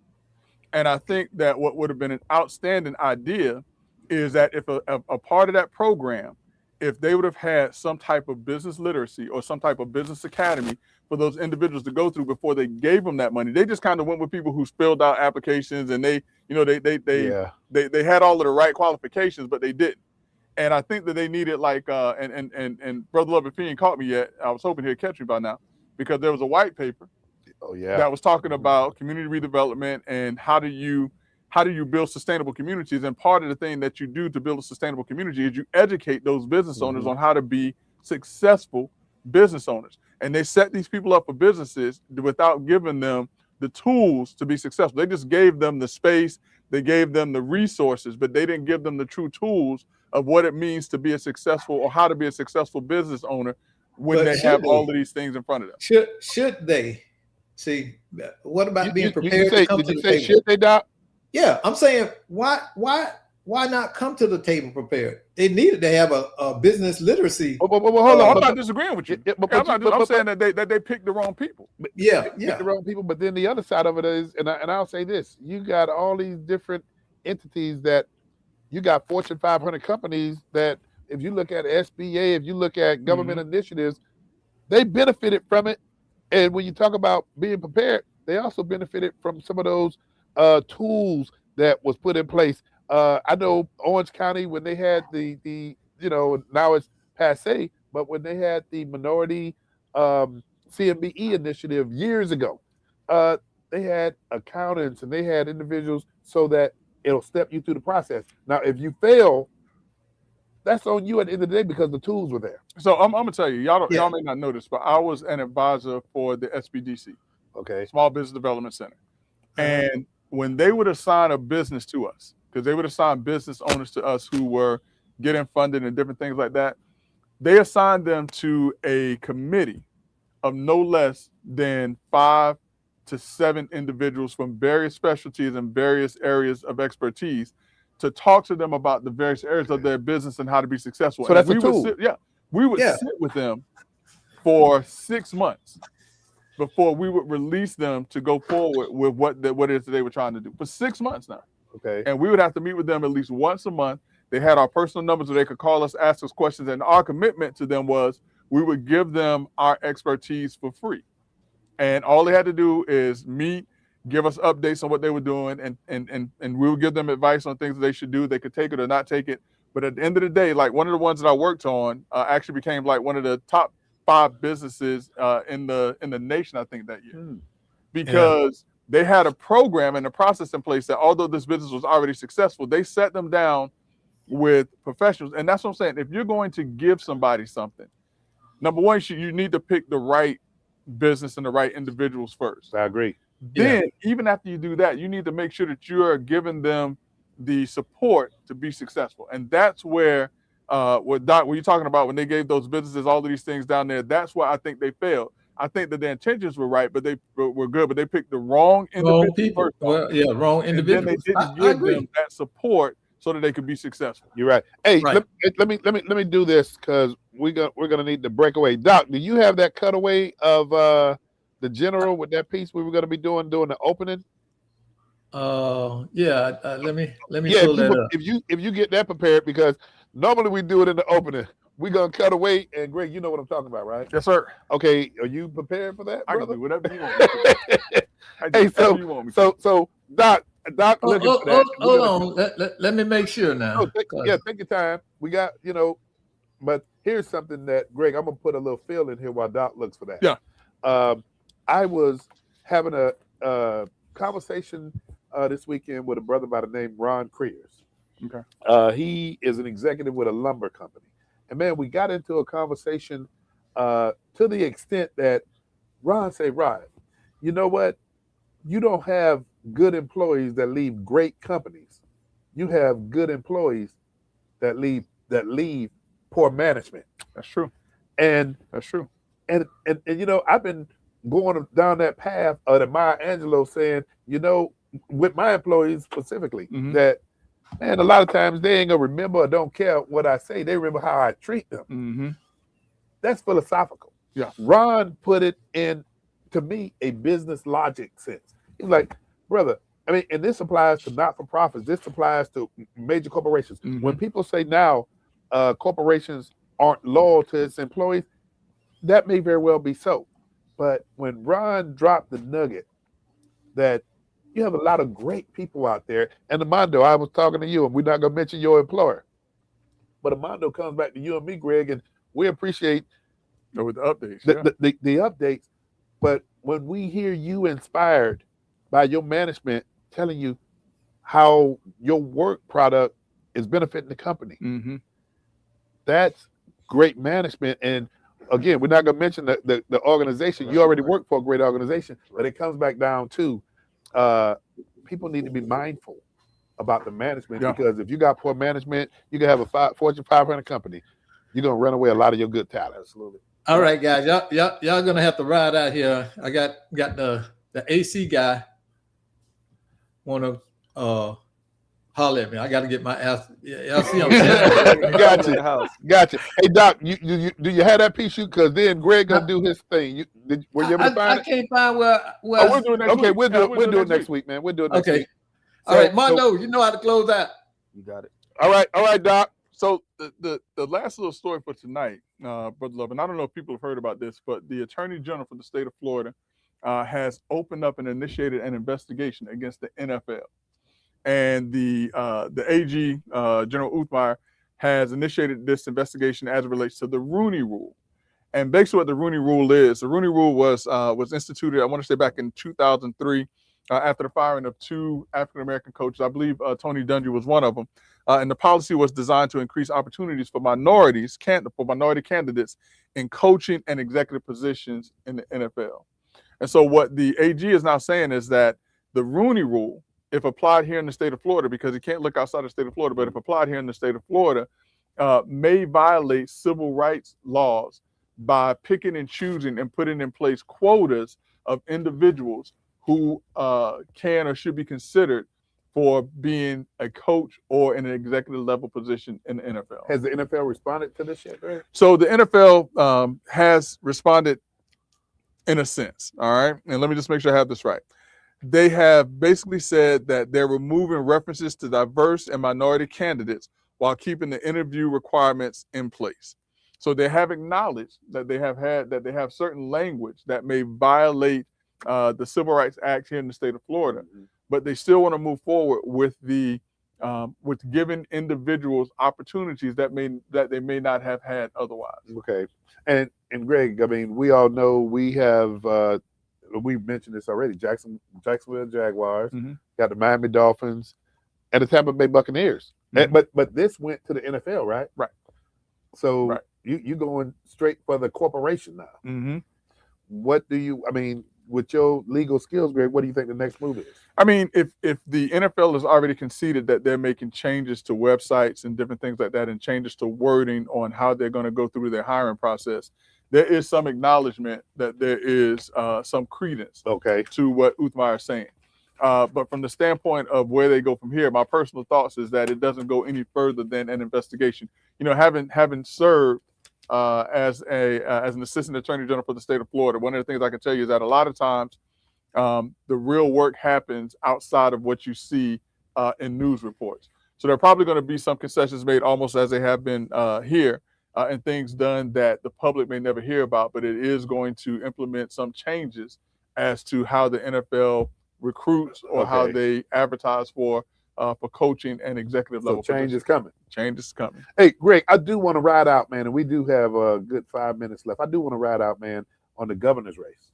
And I think that what would have been an outstanding idea is that if a part of that program, if they would have had some type of business literacy or some type of business academy for those individuals to go through before they gave them that money. They just kind of went with people who spilled out applications, and they had all of the right qualifications, but they didn't. And I think that they needed and Brother Love, if he ain't caught me yet, I was hoping he'd catch me by now, because there was a white paper that was talking about community redevelopment and how do you build sustainable communities. And part of the thing that you do to build a sustainable community is you educate those business owners on how to be successful business owners. And they set these people up for businesses without giving them the tools to be successful. They just gave them the space, they gave them the resources, but they didn't give them the true tools of what it means to be a successful, or how to be a successful business owner when they have all of these things in front of them. Should they? See, what about being prepared to come to the table? Should they, Doc? Yeah, I'm saying why not come to the table prepared? They needed to have a business literacy. Hold on, I'm not disagreeing with you. I'm saying that they picked the wrong people. Yeah. The wrong people. But then the other side of it is, and I'll say this: you got all these different entities that you got Fortune 500 companies that, if you look at SBA, if you look at government initiatives, they benefited from it. And when you talk about being prepared, they also benefited from some of those tools that was put in place. I know Orange County, when they had the now it's passé, but when they had the minority CMBE initiative years ago, they had accountants and they had individuals so that it'll step you through the process. Now, if you fail, that's on you at the end of the day, because the tools were there. So I'm gonna tell you, y'all may not know this, but I was an advisor for the SBDC, Okay. Small Business Development Center. And when they would assign a business to us, because they would assign business owners to us who were getting funded and different things like that, they assigned them to a committee of no less than 5 to 7 individuals from various specialties and various areas of expertise to talk to them about the various areas of their business and how to be successful. So and that's a tool. We would sit with them for 6 months before we would release them to go forward with what it is that they were trying to do. For 6 months now. Okay. And we would have to meet with them at least once a month. They had our personal numbers where they could call us, ask us questions. And our commitment to them was we would give them our expertise for free. And all they had to do is meet, give us updates on what they were doing, and we would give them advice on things that they should do. They could take it or not take it. But at the end of the day, like one of the ones that I worked on actually became like one of the top 5 businesses in the nation, I think, that year. Because they had a program and a process in place that, although this business was already successful, they set them down with professionals. And that's what I'm saying. If you're going to give somebody something, number one, you need to pick the right business and the right individuals first. I agree. Then, even after you do that, you need to make sure that you are giving them the support to be successful. And that's where, what you're talking about, when they gave those businesses all of these things down there, that's why I think they failed. I think that their intentions were right, but they were good, but they picked the wrong individuals. Wrong individuals. And then they didn't give them that support so that they could be successful. You're right. Hey, Right. let me do this because we're gonna need to break away. Doc, do you have that cutaway of the general with that piece we were gonna be doing during the opening? Yeah. Let me Yeah, pull that up. if you get that prepared, because normally we do it in the opening. We're gonna cut away, and Greg, you know what I'm talking about, right? Yes, sir. Okay, are you prepared for that, I can brother? do whatever you want. Me to do. I do Hey, whatever you want me to. so Doc, looking for that. We're Hold gonna- on. Let me make sure now. Oh, take your time. We got, but here's something that, Greg, I'm gonna put a little fill in here while Doc looks for that. Yeah. I was having a conversation this weekend with a brother by the name Ron Creers. Okay. He is an executive with a lumber company. And man, we got into a conversation to the extent that Ron said, Rod, you know what? You don't have good employees that leave great companies. You have good employees that leave poor management. That's true. And That's true. and I've been going down that path of the Maya Angelou saying, with my employees specifically, Mhm. that man, a lot of times they ain't gonna remember or don't care what I say. They remember how I treat them. Mm-hmm. That's philosophical. Yeah. Ron put it in, to me, a business logic sense. He's like, brother, I mean, and this applies to not-for-profits. This applies to major corporations. Mhm. When people say now corporations aren't loyal to its employees, that may very well be so. But when Ron dropped the nugget that you have a lot of great people out there, and Armando, I was talking to you, and we're not going to mention your employer, but Armando comes back to you and me, Greg, and we appreciate With the updates. the updates. But when we hear you inspired by your management telling you how your work product is benefiting the company, Mm-hmm. that's great management. And again, we're not going to mention the organization. You already work for a great organization, but it comes back down to people need to be mindful about the management, Yeah. because if you got poor management, you can have a Fortune 500 company. You're going to run away a lot of your good talent. Absolutely. All right, guys. Y'all gonna have to ride out here. I got the AC guy wanna holler at me. I gotta get my ass. Yeah, see I'm Gotcha. In the house. Gotcha. Hey, Doc, you do you have that piece? Because then Greg gonna do his thing. Were you able to find I it? can't find where Oh, we'll do it next Okay, week. we'll do it next week. week, man. We'll do it next okay. week. All right, Mondo, you know how to close out. You got it. All right, Doc. So the last little story for tonight, Brother Love, and I don't know if people have heard about this, but the Attorney General for the state of Florida has opened up and initiated an investigation against the NFL. And the AG, General Uthmeier, has initiated this investigation as it relates to the Rooney Rule. And basically what the Rooney Rule is, the Rooney Rule was instituted, I want to say back in 2003, after the firing of two African-American coaches. I believe Tony Dungy was one of them. And the policy was designed to increase opportunities for minority candidates in coaching and executive positions in the NFL. And so what the AG is now saying is that the Rooney Rule, if applied here in the state of Florida, because you can't look outside the state of Florida, but if applied here in the state of Florida, may violate civil rights laws by picking and choosing and putting in place quotas of individuals who can or should be considered for being a coach or in an executive level position in the NFL. Has the NFL responded to this yet, Greg? So the NFL has responded in a sense, all right? And let me just make sure I have this right. They have basically said that they're removing references to diverse and minority candidates while keeping the interview requirements in place. So they have acknowledged that they have certain language that may violate the Civil Rights Act here in the state of Florida, but they still want to move forward with with giving individuals opportunities that they may not have had otherwise. Okay. And Greg, I mean, we all know we have we've mentioned this already. Jacksonville Jaguars, got the Miami Dolphins, and the Tampa Bay Buccaneers. But this went to the NFL, right? Right. So Right. you going straight for the corporation now. Mm-hmm. What do you? I mean, with your legal skills, Greg, what do you think the next move is? I mean, if the NFL has already conceded that they're making changes to websites and different things like that, and changes to wording on how they're going to go through their hiring process, there is some acknowledgement that there is some credence Okay. to what Uthmeier is saying. But from the standpoint of where they go from here, my personal thoughts is that it doesn't go any further than an investigation. You know, having served as an assistant attorney general for the state of Florida, one of the things I can tell you is that a lot of times the real work happens outside of what you see in news reports. So there are probably going to be some concessions made, almost as they have been here, and things done that the public may never hear about. But it is going to implement some changes as to how the NFL recruits or how they advertise for coaching and executive level. So change is coming. Change is coming. Hey, Greg, I do want to ride out, man, and we do have a good 5 minutes left. I do want to ride out, man, on the governor's race.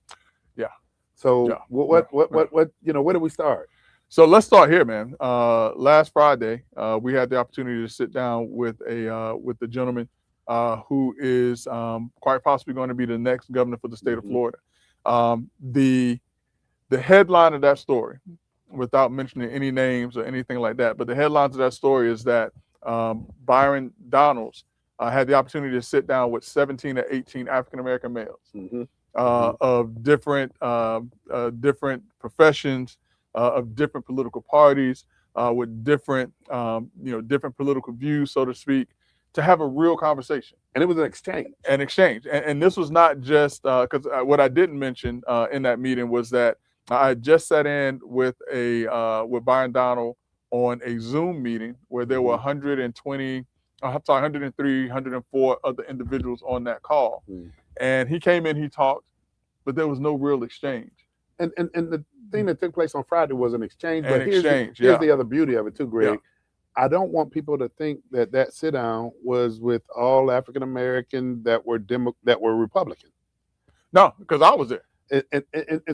Yeah. So Yeah. what you know, where do we start? So let's start here, man. Last Friday, we had the opportunity to sit down with the gentleman who is quite possibly going to be the next governor for the state of Florida. The headline of that story, without mentioning any names or anything like that, but the headlines of that story is that Byron Donalds had the opportunity to sit down with 17 or 18 African-American males of different professions, of different political parties, with different different political views, so to speak, to have a real conversation. And it was an exchange. And this was not just because what I didn't mention in that meeting was that I just sat in with with Byron Donald on a Zoom meeting where there were 103, 104 other individuals on that call. And he came in, he talked, but there was no real exchange. And the thing that took place on Friday was an exchange. An But here's exchange, the other beauty of it too, Greg. Yeah. I don't want people to think that sit down was with all African American that were Republican. No, because I was there. And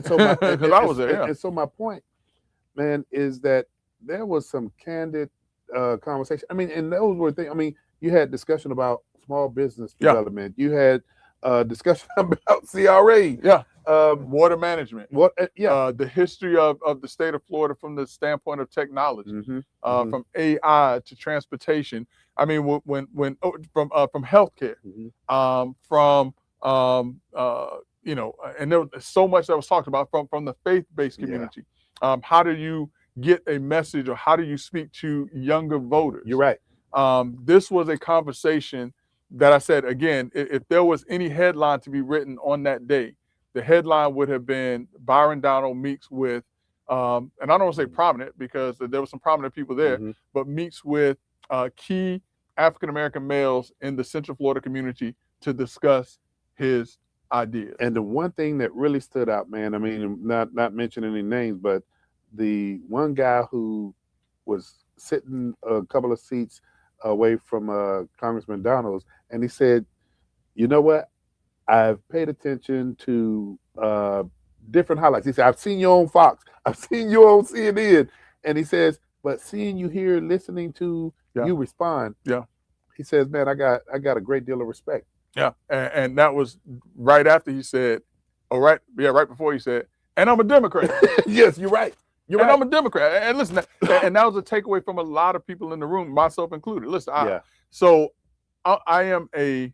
so my, Because I was there, yeah. and so my point, man, is that there was some candid conversation. I mean, and those were things. I mean, you had discussion about small business development. You had discussion about CRA. Yeah. Water management. The history of the state of Florida from the standpoint of technology, from AI to transportation. I mean, from healthcare, and there was so much that was talked about from the faith-based community. How do you get a message, or how do you speak to younger voters? You're right. This was a conversation that I said, again, if there was any headline to be written on that day, the headline would have been Byron Donald meets with, and I don't want to say prominent because there were some prominent people there, but meets with key African-American males in the Central Florida community to discuss his ideas. And the one thing that really stood out, man, I mean, not mentioning any names, but the one guy who was sitting a couple of seats away from Congressman Donalds, and he said, you know what? I've paid attention to different highlights. He said, I've seen you on Fox. I've seen you on CNN. And he says, but seeing you here, listening to you respond. Yeah. He says, man, I got a great deal of respect. Yeah. And that was right after he said, right before he said, and I'm a Democrat. Yes, you're right. I'm a Democrat. And listen, and that was a takeaway from a lot of people in the room, myself included. Listen, I am a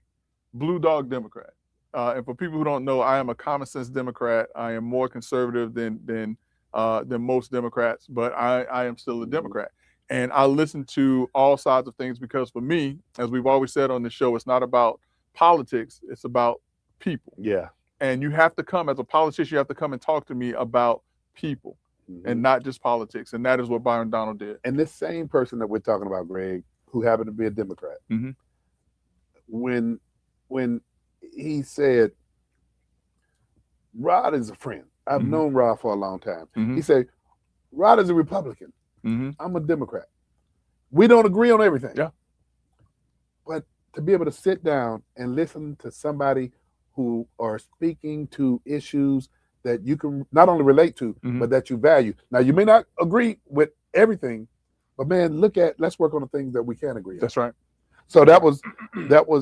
blue dog Democrat. And for people who don't know, I am a common sense Democrat. I am more conservative than most Democrats, but I am still a Democrat. And I listen to all sides of things because for me, as we've always said on this show, it's not about politics, it's about people. Yeah. And you have to come, as a politician, you have to come and talk to me about people and not just politics. And that is what Byron Donald did. And this same person that we're talking about, Greg, who happened to be a Democrat, when he said, Rod is a friend. I've known Rod for a long time. He said, Rod is a Republican. I'm a Democrat. We don't agree on everything. Yeah. But to be able to sit down and listen to somebody who are speaking to issues that you can not only relate to, but that you value. Now, you may not agree with everything, but man, let's work on the things that we can agree on. That's right. So that was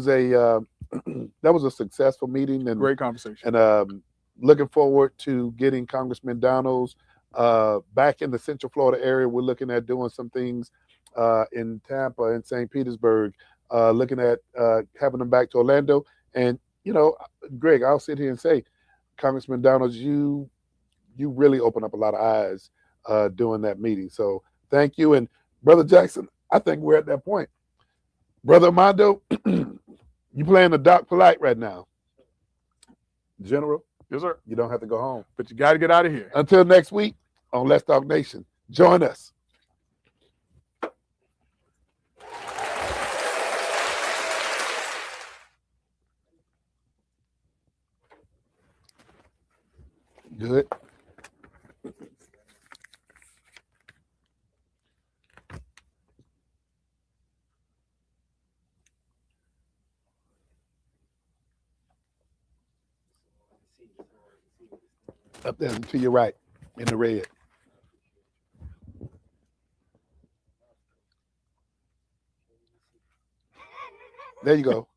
a successful meeting and great conversation. And looking forward to getting Congressman Donalds back in the Central Florida area. We're looking at doing some things in Tampa and St. Petersburg, looking at having them back to Orlando. And, you know, Greg, I'll sit here and say, Congressman Donalds, you really open up a lot of eyes during that meeting. So thank you. And Brother Jackson, I think we're at that point. Brother Armando, you playing the Doc Polite right now. General, Yes, sir. you don't have to go home. But you got to get out of here. Until next week on Let's Talk Nation, join us. Good. Up there to your right in the red. There you go.